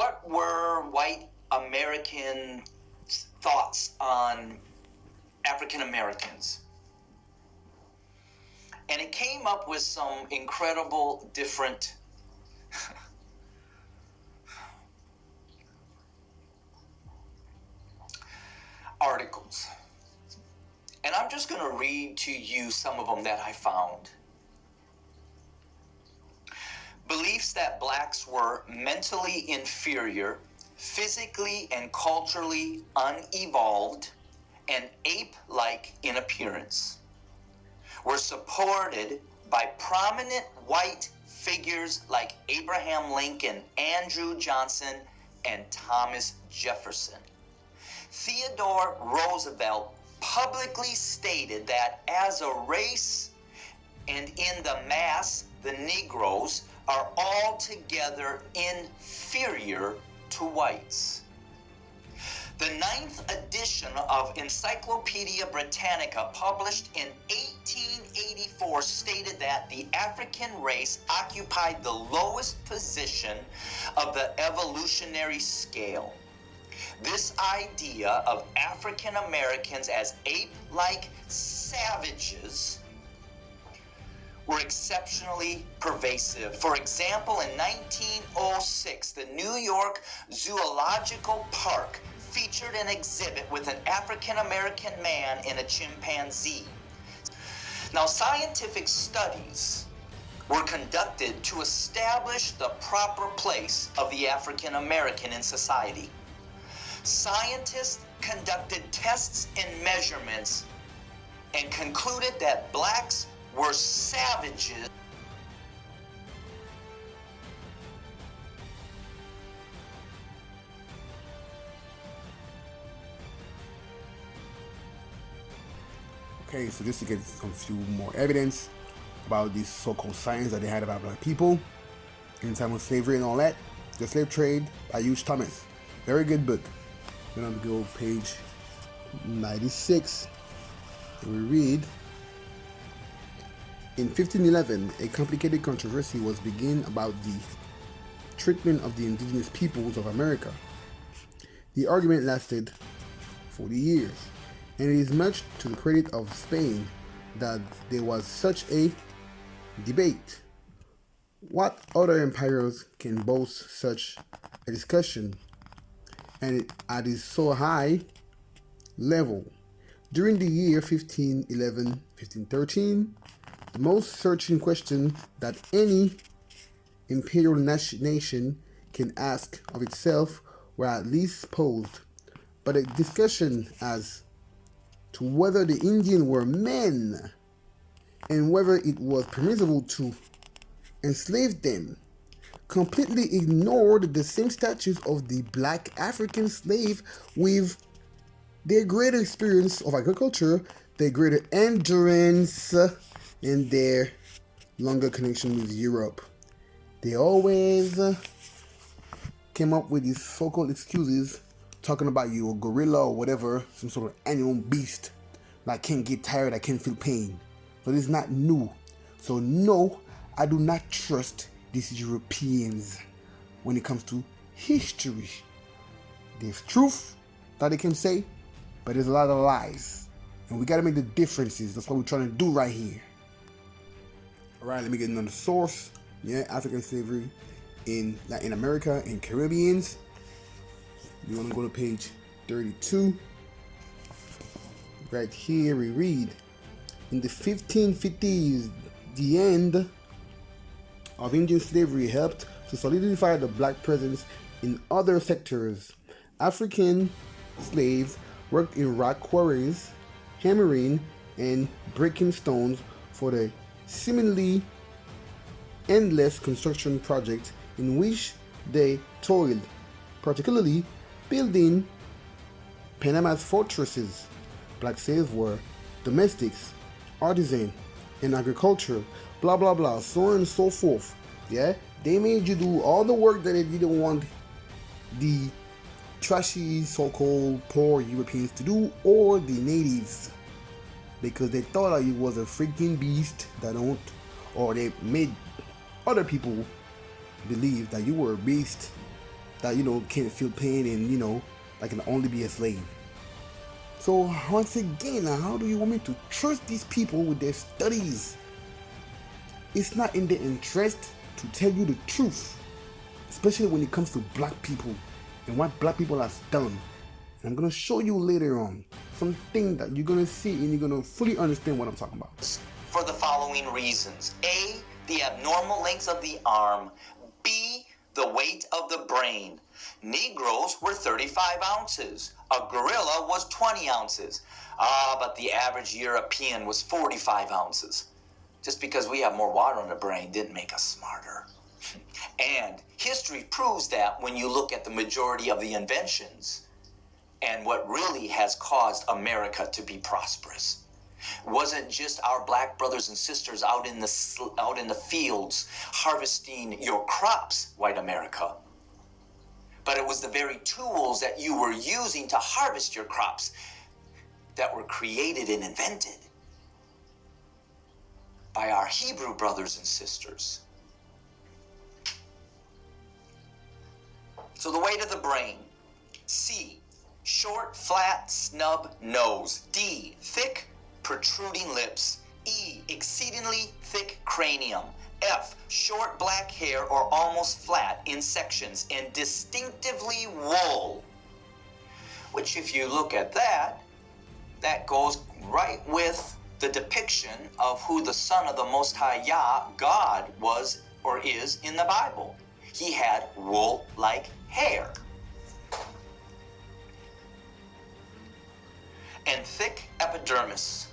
what were white American thoughts on African Americans? And it came up with some incredible different articles. And I'm just going to read to you some of them that I found. Beliefs that blacks were mentally inferior, physically and culturally unevolved, and ape-like in appearance, were supported by prominent white figures like Abraham Lincoln, Andrew Johnson, and Thomas Jefferson. Theodore Roosevelt publicly stated that as a race and in the mass, the Negroes are altogether inferior to whites. The 9th edition of Encyclopedia Britannica, published in 1884, stated that the African race occupied the lowest position of the evolutionary scale. This idea of African Americans as ape-like savages were exceptionally pervasive. For example, in 1906, the New York Zoological Park featured an exhibit with an African American man and a chimpanzee. Now, scientific studies were conducted to establish the proper place of the African American in society. Scientists conducted tests and measurements and concluded that blacks were savages. Okay, so just to get some few more evidence about this so-called science that they had about black people in time of slavery and all that, The Slave Trade by YAHUSHA Thomas. Very good book. Then I'm going to go page 96. We read, in 1511, a complicated controversy was begun about the treatment of the indigenous peoples of America. The argument lasted 40 years, and it is much to the credit of Spain that there was such a debate. What other empires can boast such a discussion, and at is so high level? During the year 1511-1513, the most searching question that any imperial nation can ask of itself were at least posed, but a discussion as to whether the Indians were men and whether it was permissible to enslave them completely ignored the same status of the black African slave with their greater experience of agriculture, their greater endurance, and their longer connection with Europe. They always came up with these so-called excuses talking about you a gorilla or whatever, some sort of animal beast that can't get tired, that can't feel pain. So this is not new. So no, I do not trust these Europeans when it comes to history. There's truth that they can say, but there's a lot of lies. And we got to make the differences. That's what we're trying to do right here. All right, let me get another source. Yeah, African slavery in Latin America and Caribbeans. You want to go to page 32. Right here we read, in the 1550s, the end of Indian slavery helped to solidify the black presence in other sectors. African slaves worked in rock quarries, hammering and breaking stones for the seemingly endless construction projects in which they toiled, particularly building Panama's fortresses. Black slaves were domestics, artisans, in agriculture, blah blah blah, so on and so forth. Yeah, they made you do all the work that they didn't want the trashy so-called poor Europeans to do, or the natives, because they thought that you was a freaking beast that don't, or they made other people believe that you were a beast that, can't feel pain and, that can only be a slave. So once again, how do you want me to trust these people with their studies? It's not in their interest to tell you the truth, especially when it comes to black people and what black people have done. And I'm going to show you later on something that you're going to see and you're going to fully understand what I'm talking about. For the following reasons. A, the abnormal length of the arm. B, the weight of the brain. Negroes were 35 ounces. A gorilla was 20 ounces. But the average European was 45 ounces. Just because we have more water in the brain didn't make us smarter. And history proves that when you look at the majority of the inventions and what really has caused America to be prosperous. Wasn't just our black brothers and sisters out in the fields harvesting your crops, white America, but it was the very tools that you were using to harvest your crops that were created and invented by our Hebrew brothers and sisters. So the weight of the brain. C, short, flat, snub nose. D, thick, protruding lips. E, exceedingly thick cranium. F, short black hair or almost flat in sections and distinctively wool. Which, if you look at that, that goes right with the depiction of who the Son of the Most High Yah, God, was or is in the Bible. He had wool-like hair. And thick epidermis.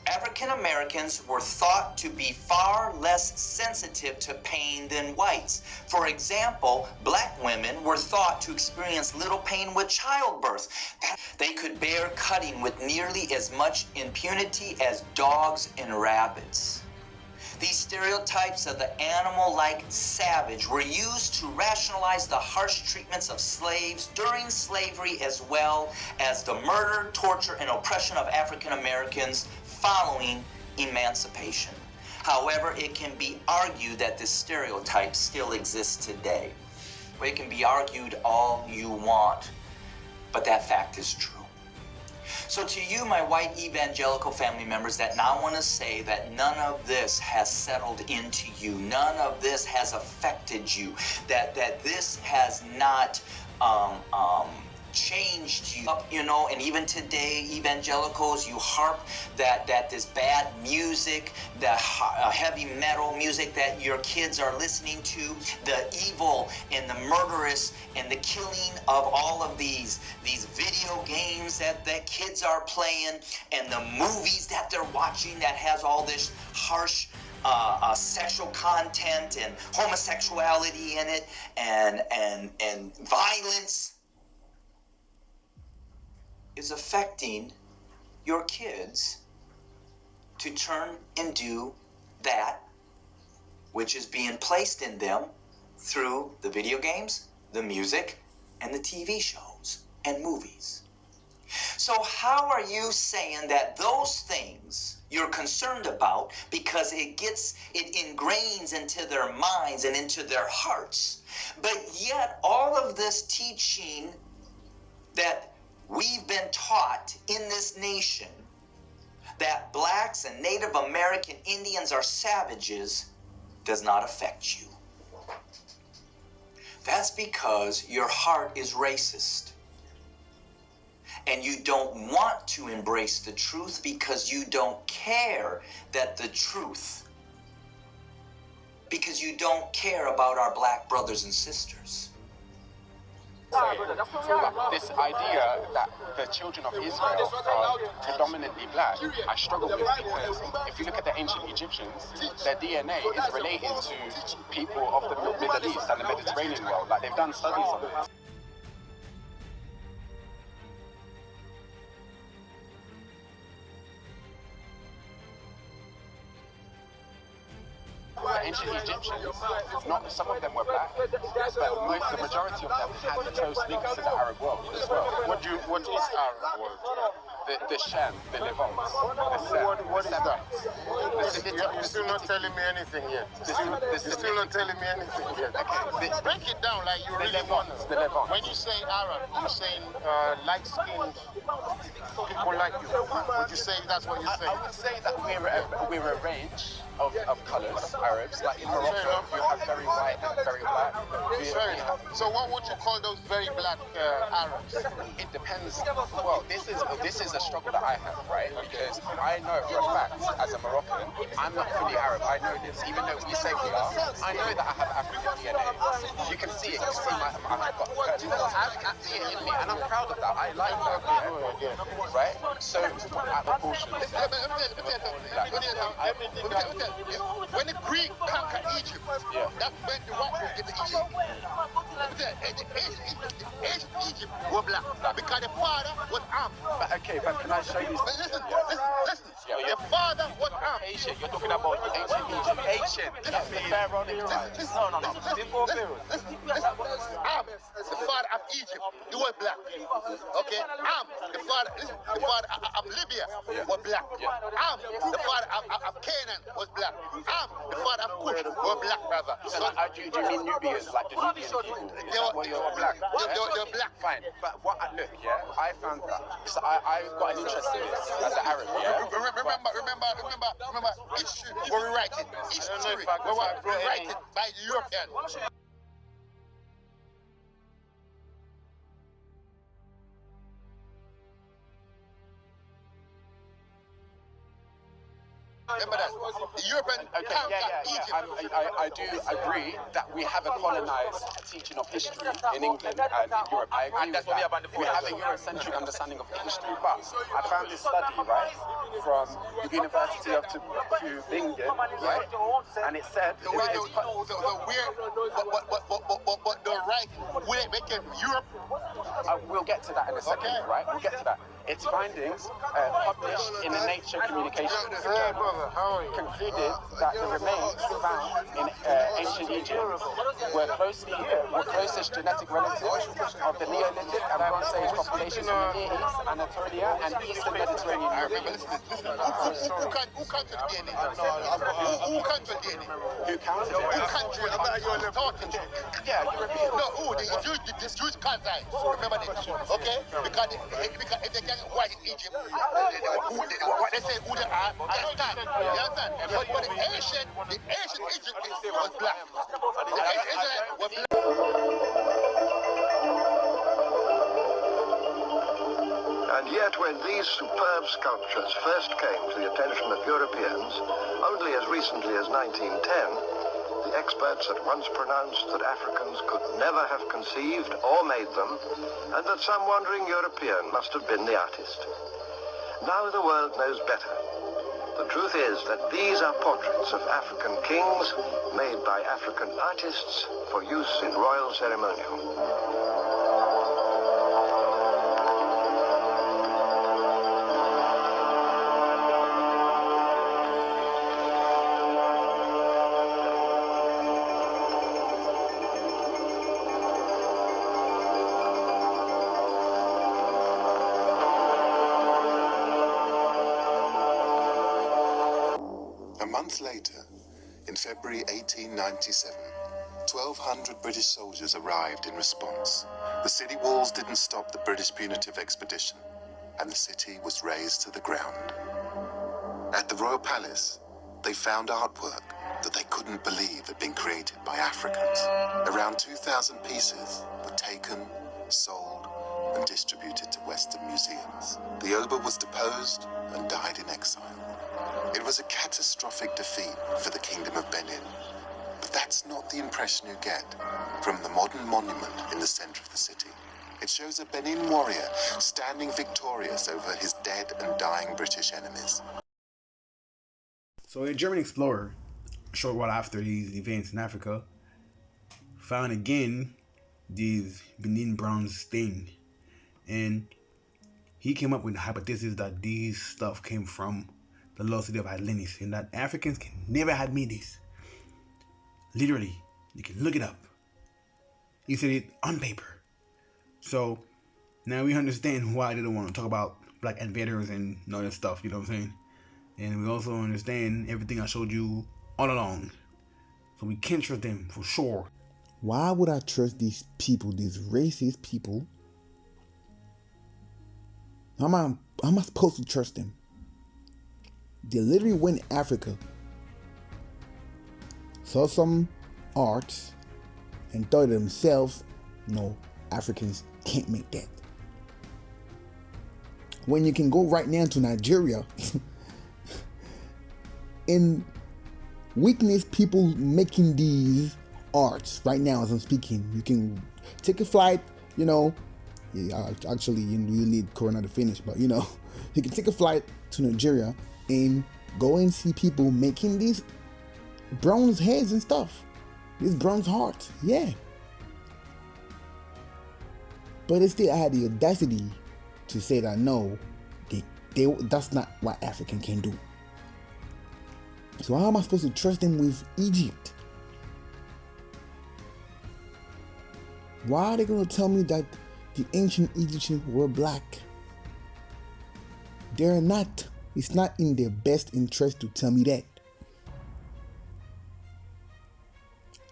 African Americans were thought to be far less sensitive to pain than whites. For example, black women were thought to experience little pain with childbirth. They could bear cutting with nearly as much impunity as dogs and rabbits. These stereotypes of the animal-like savage were used to rationalize the harsh treatments of slaves during slavery, as well as the murder, torture, and oppression of African Americans following emancipation. However, it can be argued that this stereotype still exists today. Well, it can be argued all you want, but that fact is true. So to you, my white evangelical family members, that now want to say that none of this has settled into you, none of this has affected you, that this has not changed you up, and even today, evangelicals, you harp that this bad music, the heavy metal music that your kids are listening to, the evil and the murderous and the killing of all of these video games that kids are playing, and the movies that they're watching that has all this harsh sexual content and homosexuality in it, and violence, is affecting your kids to turn and do that which is being placed in them through the video games, the music, and the TV shows and movies. So how are you saying that those things you're concerned about because it ingrains into their minds and into their hearts, but yet all of this teaching that we've been taught in this nation, that blacks and Native American Indians are savages, does not affect you? That's because your heart is racist. And you don't want to embrace the truth because you don't care that the truth, because you don't care about our black brothers and sisters. This idea that the children of Israel are predominantly black, I struggle with, because if you look at the ancient Egyptians, their DNA is related to people of the Middle East and the Mediterranean world. Like, they've done studies on it. The ancient Egyptians, not some of them were black, but the majority of them had the close links to the Arab world as well. What is Arab world? the Shem, the Levant, the Sem, What is that? You're still not telling me anything yet. You're still not telling me anything yet. Okay. Break it down like you really want to. The Levant. When you say Arab, you're saying light-skinned people like you. Would you say that's what you're saying? I would say that we're a range of colours, Arabs. Like in Morocco, you have very white and very black. So what would you call those very black Arabs? It depends. Well, this is a struggle that I have, right? Because I know for a fact, as a Moroccan, I'm not fully Arab. I know this, even though we say we are. I know that I have African DNA. You can see it. You see I've got. I see it in me, and I'm proud of that. I like that, right? So at the portion. When the Greek conquered Egypt, that's when the white people get to Egypt. Ancient Egypt were black because the father was armed. But can I show you? Listen. The father was armed. Ancient. You're talking about ancient Egypt. Ancient. Pharaonic times. No. Before Pharaoh. The father of Egypt, he was black. Okay. The father of Libya was black. The father of Canaan was black. The father of Cush was black, brother. So do you mean Nubians, like the Nubian people? They were black. They're black. Fine. But I found that. So I got an interest in this as an Arab, Remember, history were rewriting. History were rewriting by Europeans. Remember that? The European Egypt. I do agree that we have a colonized teaching of history in England and in Europe. I agree with that. We have a Eurocentric understanding of history, but I found this study, right, from the University of Tübingen, right, and it said the right will make it Europe. We'll get to that in a second, right? We'll get to that. Its findings, published in the Nature Communications journal, concluded that the remains found in ancient Egypt were closest genetic relatives of the Neolithic and Bronze Age populations from the Near East, Anatolia, and Eastern Mediterranean Europe. Who counted the DNA? Who counted the DNA? Who counted it? Who counted it? Yeah, Europeans. No, the Jews can't die. Remember this, okay? Because if they get white in Egypt, what they say who they are, understand? You understand? But the ancient Egypt was black. The ancient Israel was black. And yet when these superb sculptures first came to the attention of Europeans, only as recently as 1910, the experts at once pronounced that Africans could never have conceived or made them, and that some wandering European must have been the artist. Now the world knows better. The truth is that these are portraits of African kings made by African artists for use in royal ceremonial. A month later, in February 1897, 1,200 British soldiers arrived in response. The city walls didn't stop the British punitive expedition, and the city was razed to the ground. At the Royal Palace, they found artwork that they couldn't believe had been created by Africans. Around 2,000 pieces were taken, sold, and distributed to Western museums. The Oba was deposed and died in exile. It was a catastrophic defeat for the Kingdom of Benin, but that's not the impression you get from the modern monument in the center of the city. It shows a Benin warrior standing victorious over his dead and dying British enemies. So a German explorer, a short while after these events in Africa, found again these Benin bronze thing, and he came up with the hypothesis that these stuff came from the lost city of Atlantis, and that Africans can never have made this. Literally, you can look it up. He said it on paper. So now we understand why they don't want to talk about black invaders and all that stuff, you know what I'm saying? And we also understand everything I showed you all along. So we can't trust them for sure. Why would I trust these people, these racist people? How am I supposed to trust them? They literally went to Africa, saw some arts, and thought to themselves, no, Africans can't make that. When you can go right now to Nigeria and witness people making these arts right now as I'm speaking. You can take a flight, you know. Yeah, actually, you need Corona to finish, but you know, you can take a flight to Nigeria and go and see people making these bronze heads and stuff. These bronze hearts, yeah. But they still had the audacity to say that no, that's not what African can do. So how am I supposed to trust them with Egypt? Why are they going to tell me that the ancient Egyptians were black? They're not. It's not in their best interest to tell me that.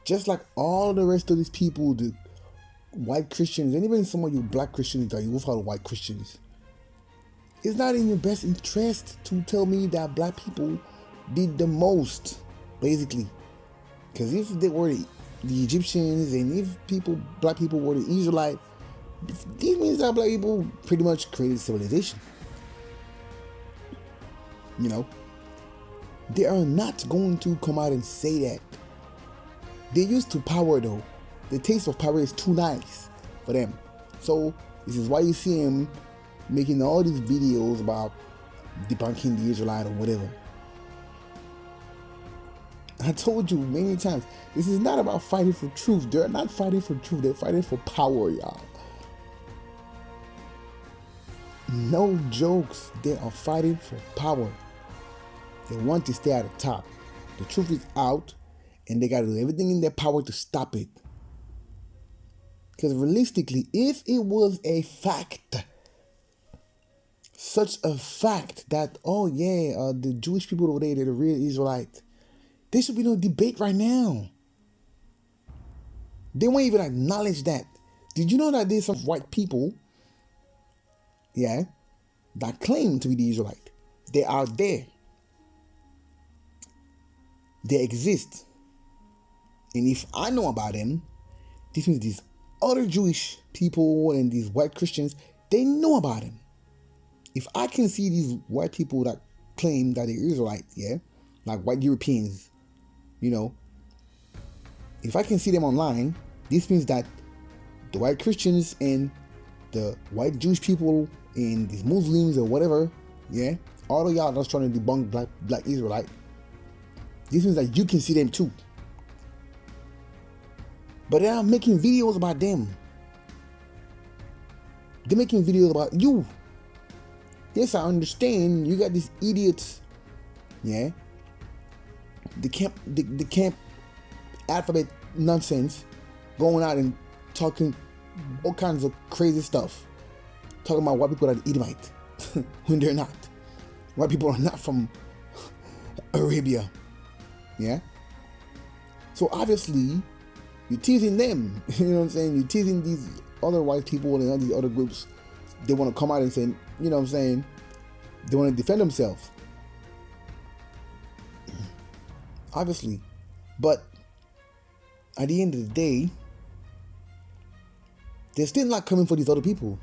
Just like all the rest of these people, the white Christians, and even some of you black Christians that you will follow white Christians, it's not in your best interest to tell me that black people did the most, basically. Because if they were the Egyptians and if black people were the Israelites, this means that black people pretty much created civilization. You know, they are not going to come out and say that. They're used to power though. The taste of power is too nice for them. So this is why you see them making all these videos about debunking the Israelite or whatever. I told you many times, this is not about fighting for truth. They're not fighting for truth. They're fighting for power, y'all. No jokes. They are fighting for power. They want to stay at the top. The truth is out, and they got to do everything in their power to stop it. Because realistically, if it was a fact, such a fact that, oh yeah, the Jewish people over there, they're the real Israelites, there should be no debate right now. They won't even acknowledge that. Did you know that there's some white people, yeah, that claim to be the Israelite? They are there. They exist. And if I know about them, this means these other Jewish people and these white Christians, they know about him. If I can see these white people that claim that they're Israelites, yeah, like white Europeans, you know, if I can see them online, this means that the white Christians and the white Jewish people and these Muslims or whatever, yeah, all of y'all that's trying to debunk black Israelite, this means that you can see them too. But they're not making videos about them. They're making videos about you. Yes, I understand. You got these idiots, yeah. The camp alphabet nonsense, going out and talking all kinds of crazy stuff, talking about white people are the Edomite when they're not. White people are not from Arabia, yeah. So obviously, you're teasing them. You know what I'm saying? You're teasing these other white people and all these other groups. They want to come out and say, you know what I'm saying? They want to defend themselves. Obviously. But at the end of the day, they're still not coming for these other people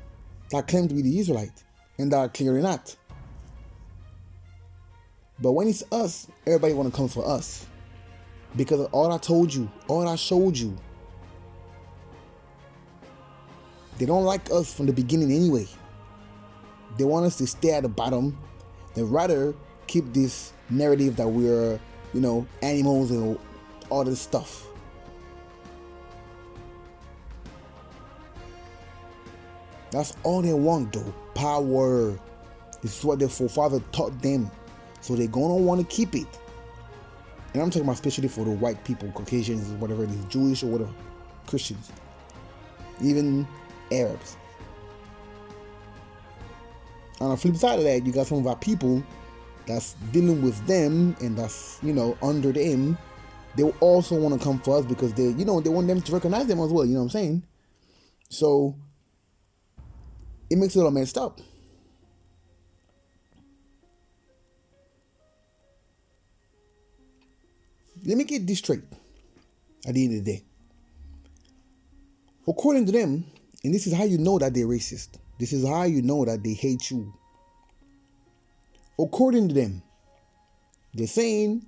that claim to be the Israelite and that are clearly not. But when it's us, everybody want to come for us. Because of all I told you, all I showed you. They don't like us from the beginning anyway. They want us to stay at the bottom. They'd rather keep this narrative that we're, you know, animals and all this stuff. That's all they want though. Power. This is what their forefathers taught them. So they're gonna want to keep it. And I'm talking about especially for the white people, Caucasians, whatever it is, Jewish or whatever, Christians, even Arabs. on the flip side of that, you got some of our people that's dealing with them and that's, under them. They will also want to come for us because they want them to recognize them as well. You know what I'm saying? So it makes it all messed up. Let me get this straight at the end of the day. According to them, and this is how you know that they're racist. This is how you know that they hate you. According to them, they're saying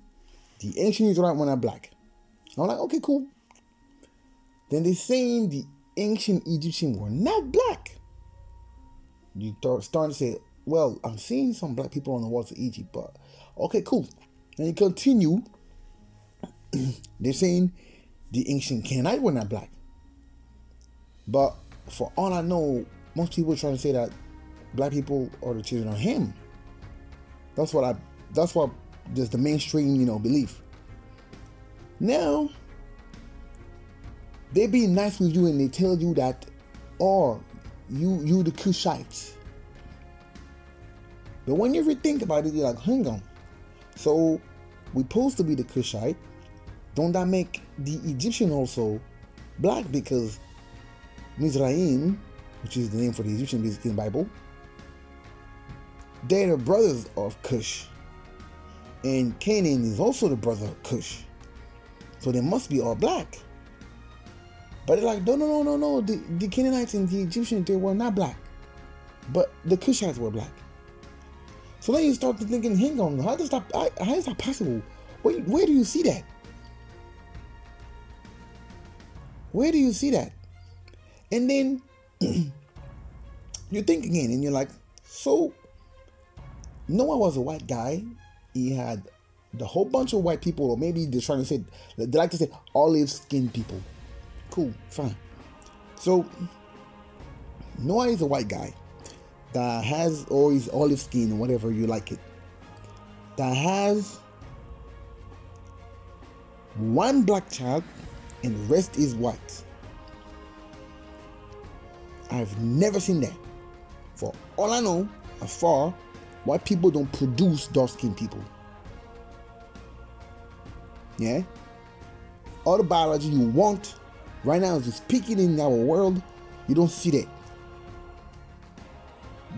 the ancient Israelites were not black. I'm like, okay, cool. Then they're saying the ancient Egyptians were not black. You starting to say, well, I'm seeing some black people on the walls of Egypt, but okay, cool. Then you continue. They're saying the ancient Canaanites were not black. But for all I know, most people are trying to say that black people are the children of Ham. That's what just the mainstream, belief. Now, they be nice with you and they tell you that, you the Cushites. But when you ever think about it, you're like, hang on. So, we're supposed to be the Cushite. Don't that make the Egyptian also black? Because Mizraim, which is the name for the Egyptian basically in the Bible, they're the brothers of Cush. And Canaan is also the brother of Cush. So they must be all black. But they're like, no. The Canaanites and the Egyptians, they were not black. But the Cushites were black. So then you start thinking, hang on, how is that possible? Where do you see that? Where do you see that? And then you think again and you're like, so Noah was a white guy. He had the whole bunch of white people, or maybe they're trying to say, they like to say olive skinned people. Cool, fine. So Noah is a white guy that has, or is olive skin, whatever you like it, that has one black child and the rest is white. I've never seen that. For all I know, as far, white people don't produce dark-skinned people. Yeah? All the biology you want right now is just peaking in our world. You don't see that.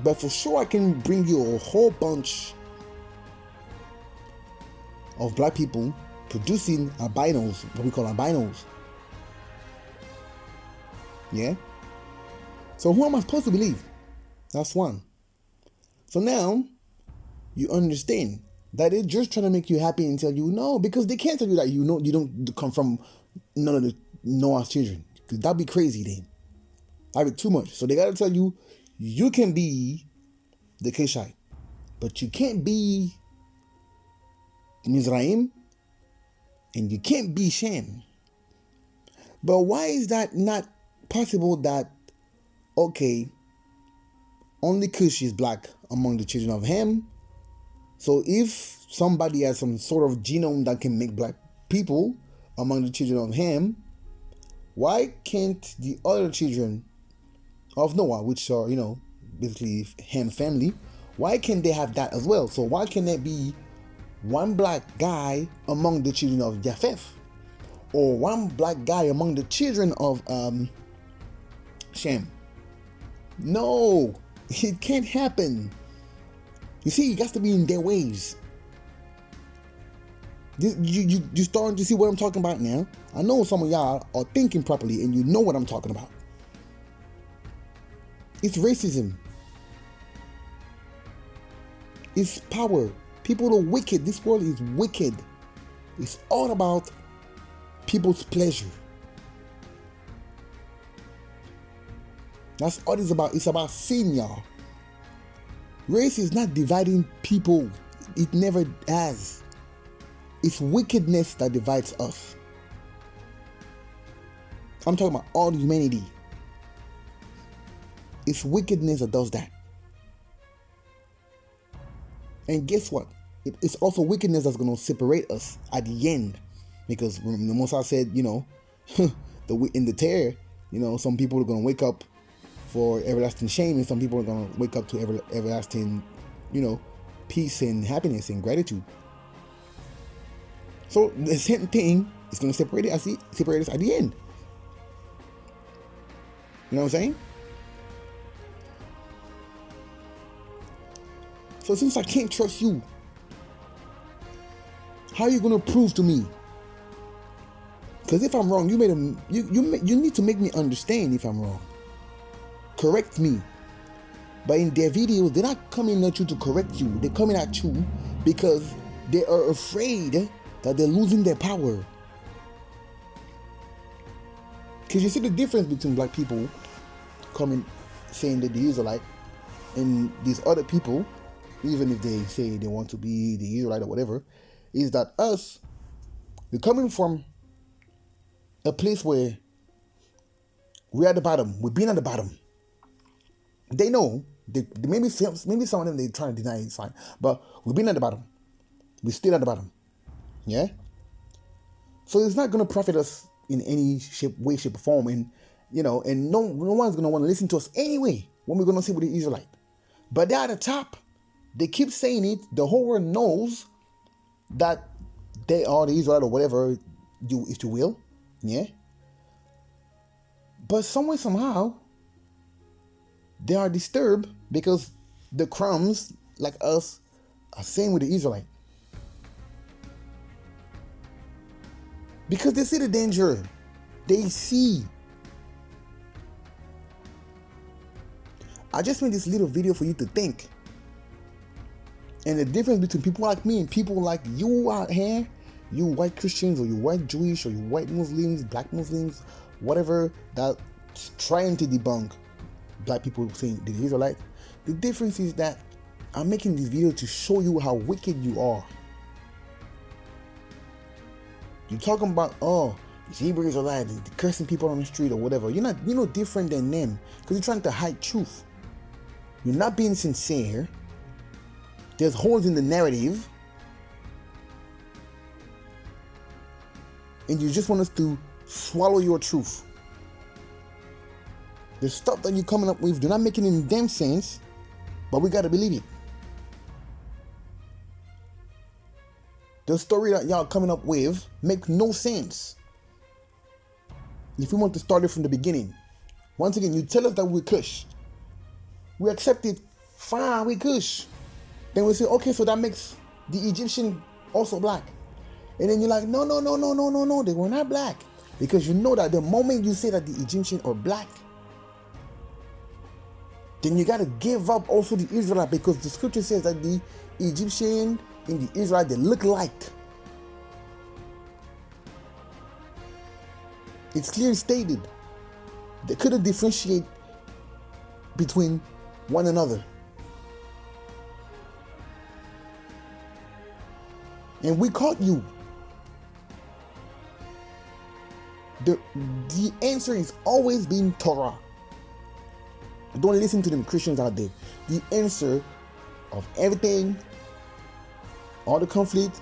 But for sure, I can bring you a whole bunch of black people producing albinos, what we call albinos. Yeah? So who am I supposed to believe? That's one. So now, you understand that they're just trying to make you happy and tell you no, because they can't tell you that you don't come from none of the Noah's children. Because that'd be crazy then. That'd be too much. So they gotta tell you, you can be the Cushite, but you can't be Mizraim, and you can't be Shem. But why is that not possible that, okay, only Cush is black among the children of Ham? So if somebody has some sort of genome that can make black people among the children of Ham, why can't the other children of Noah, which are, basically Ham family, why can't they have that as well? So why can there be one black guy among the children of Japheth, or one black guy among the children of Shem? No, it can't happen. You see, it got to be in their ways. You starting to see what I'm talking about now. I know some of y'all are thinking properly and you know what I'm talking about. It's racism. It's power. People are wicked. This world is wicked. It's all about people's pleasure. That's all it's about. It's about sin, y'all. Race is not dividing people. It never has. It's wickedness that divides us. I'm talking about all humanity. It's wickedness that does that. And guess what? It's also wickedness that's going to separate us at the end. Because the Mosai said, in the tear, some people are going to wake up for everlasting shame, and some people are going to wake up to everlasting, peace and happiness and gratitude. So the same thing is going to separate us at the end. You know what I'm saying? So since I can't trust you, how are you going to prove to me? Because if I'm wrong, you need to make me understand if I'm wrong. Correct me. But in their videos, they're not coming at you to correct you. They're coming at you because they are afraid that they're losing their power. Because you see the difference between black people coming saying that the Israelite and these other people, even if they say they want to be the Israelite or whatever, is that we're coming from a place where we're at the bottom. We've been at the bottom. They know. Maybe some of them, they try to deny it's fine. But we've been at the bottom. We're still at the bottom. Yeah? So it's not going to profit us in any way, shape, or form. And, and no one's going to want to listen to us anyway when we're going to see with the Israelite. But they're at the top. They keep saying it. The whole world knows that they are the Israelite or whatever, if you will. Yeah? But somehow, they are disturbed because the crumbs, like us, are saying with the Israelite. Because they see the danger. They see. I just made this little video for you to think. And the difference between people like me and people like you out here, you white Christians or you white Jewish or you white Muslims, black Muslims, whatever, that's trying to debunk black people saying the Israelite. The difference is that I'm making this video to show you how wicked you are. You're talking about, it's Hebrew Israelite, cursing people on the street or whatever. You're no different than them because you're trying to hide truth. You're not being sincere. There's holes in the narrative. And you just want us to swallow your truth. The stuff that you're coming up with, they're not making any damn sense, but we gotta believe it. The story that y'all coming up with makes no sense. If we want to start it from the beginning, once again, you tell us that we're Kush. We accept it. Fine, we Kush. Then we say, okay, so that makes the Egyptian also black. And then you're like, no, they were not black. Because you know that the moment you say that the Egyptians are black, then you got to give up also the Israelite, because the scripture says that the Egyptian and the Israelite, they look alike. It's clearly stated. They couldn't differentiate between one another. And we caught you. The answer is always been Torah. Don't listen to them Christians out there. The answer of everything, all the conflict,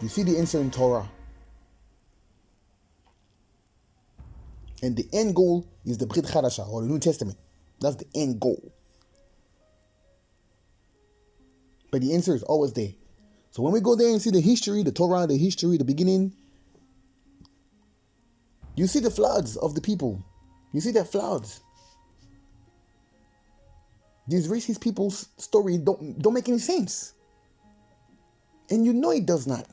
you see the answer in Torah. And the end goal is the Brit Chadasha, or the New Testament. That's the end goal. But the answer is always there. So when we go there and see the history, the Torah, the history, the beginning, you see the floods of the people. You see their floods. These racist people's story don't make any sense. And you know it does not.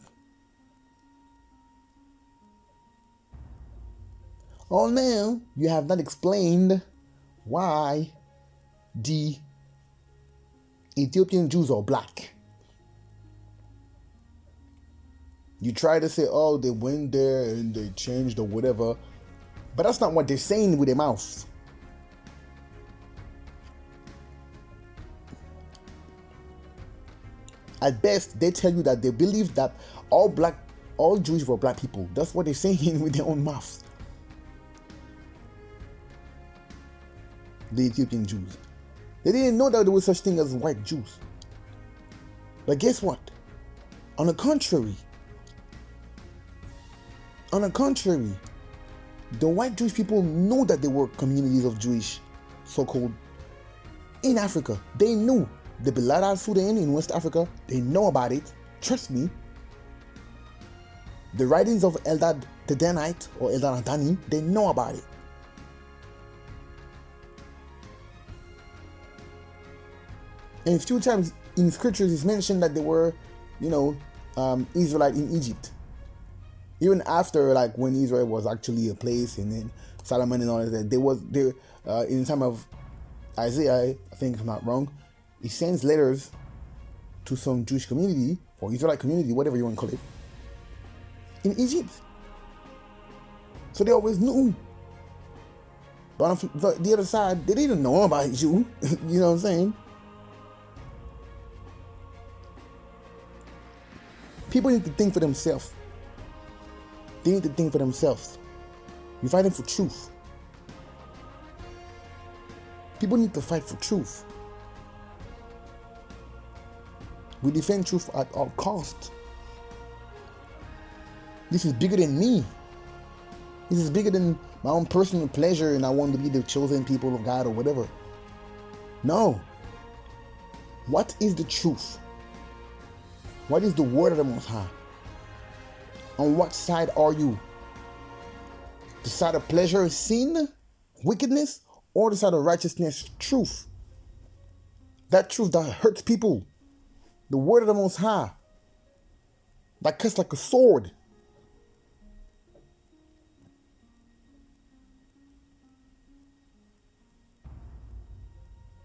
Oh, now you have not explained why the Ethiopian Jews are black. You try to say, oh, they went there and they changed or whatever. But that's not what they're saying with their mouths. At best, they tell you that they believe that all Jews were black people. That's what they're saying with their own mouths. The Ethiopian Jews. They didn't know that there was such thing as white Jews. But guess what? On the contrary, the white Jewish people know that there were communities of Jewish so-called in Africa. They knew the Bilad al-Sudan in West Africa. They know about it. Trust me. The writings of Eldad the Danite or Eldad Adani, they know about it. And a few times in scriptures it's mentioned that there were, Israelite in Egypt. Even after, like, when Israel was actually a place, and then Solomon and all that, in the time of Isaiah, I think, if I'm not wrong, he sends letters to some Jewish community, or Israelite community, whatever you want to call it, in Egypt. So they always knew. But on the other side, they didn't know about you. You know what I'm saying? People need to think for themselves. They need to think for themselves. You're fighting for truth. People need to fight for truth. We defend truth at all costs. This is bigger than me. This is bigger than my own personal pleasure and I want to be the chosen people of God or whatever. No. What is the truth? What is the word of the Most High? On what side are you? The side of pleasure, sin, wickedness, or the side of righteousness, truth? That truth that hurts people. The word of the Most High. That cuts like a sword.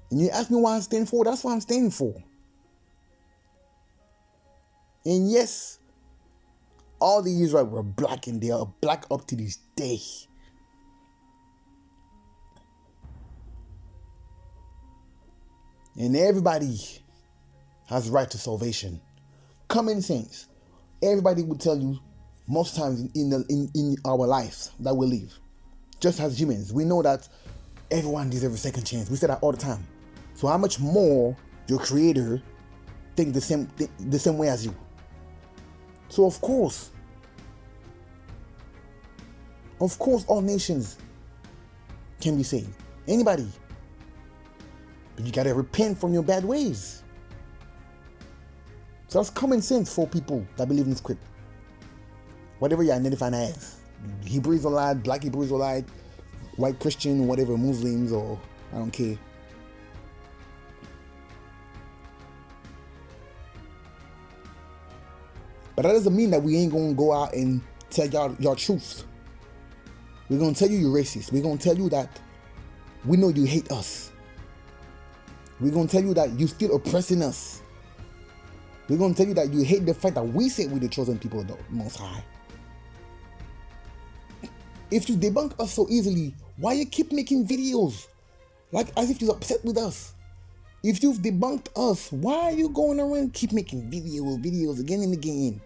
And you ask me why I stand for, that's what I'm standing for. And yes, all the Israelites were black, and they are black up to this day. And everybody has right to salvation. Common sense. Everybody would tell you most times in our lives that we live. Just as humans, we know that everyone deserves a second chance. We say that all the time. So how much more your creator think the same way as you? So of course all nations can be saved. Anybody. But you gotta repent from your bad ways. So that's common sense for people that believe in the script. Whatever you identify as. Hebrew Israelite, black Hebrew Israelite, white Christian, whatever, Muslims, or I don't care. But that doesn't mean that we ain't gonna go out and tell y'all truth. We're gonna tell you you're racist. We're gonna tell you that we know you hate us. We're gonna tell you that you still oppressing us. We're gonna tell you that you hate the fact that we say we're the chosen people of the Most High. If you debunk us so easily, why you keep making videos? Like as if you're upset with us. If you've debunked us, why are you going around keep making videos again and again?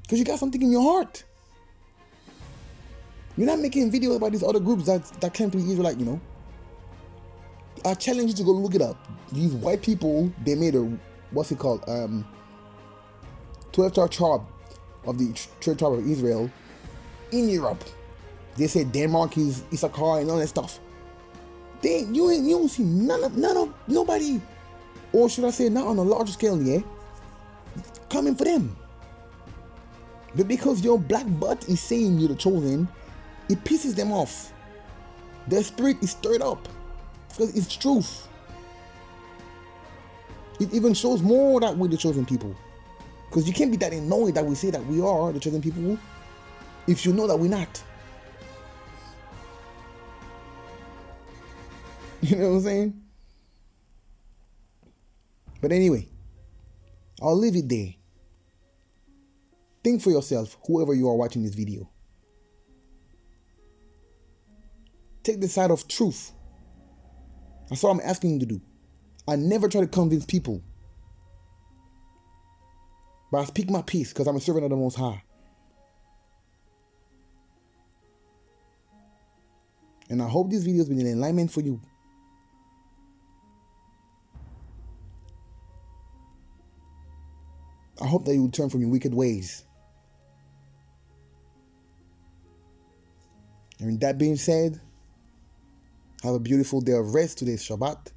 Because you got something in your heart. You're not making videos about these other groups that can't be Israelite, you know. I challenge you to go look it up. These white people, they made a, what's it called? 12 tribe of the 12 tribe of Israel in Europe. They say Denmark is Issachar and all that stuff. You don't see nobody, or should I say not on a larger scale, yeah, coming for them. But because your black butt is saying you're the chosen, it pisses them off. Their spirit is stirred up because it's truth. It even shows more that we're the chosen people, because you can't be that annoyed that we say that we are the chosen people if you know that we're not. You know what I'm saying? But anyway, I'll leave it there. Think for yourself, whoever you are watching this video. Take the side of truth. That's what I'm asking you to do. I never try to convince people. But I speak my peace because I'm a servant of the Most High. And I hope this video has been an enlightenment for you. I hope that you will turn from your wicked ways. And with that being said, Have a beautiful day of rest. Today's Shabbat.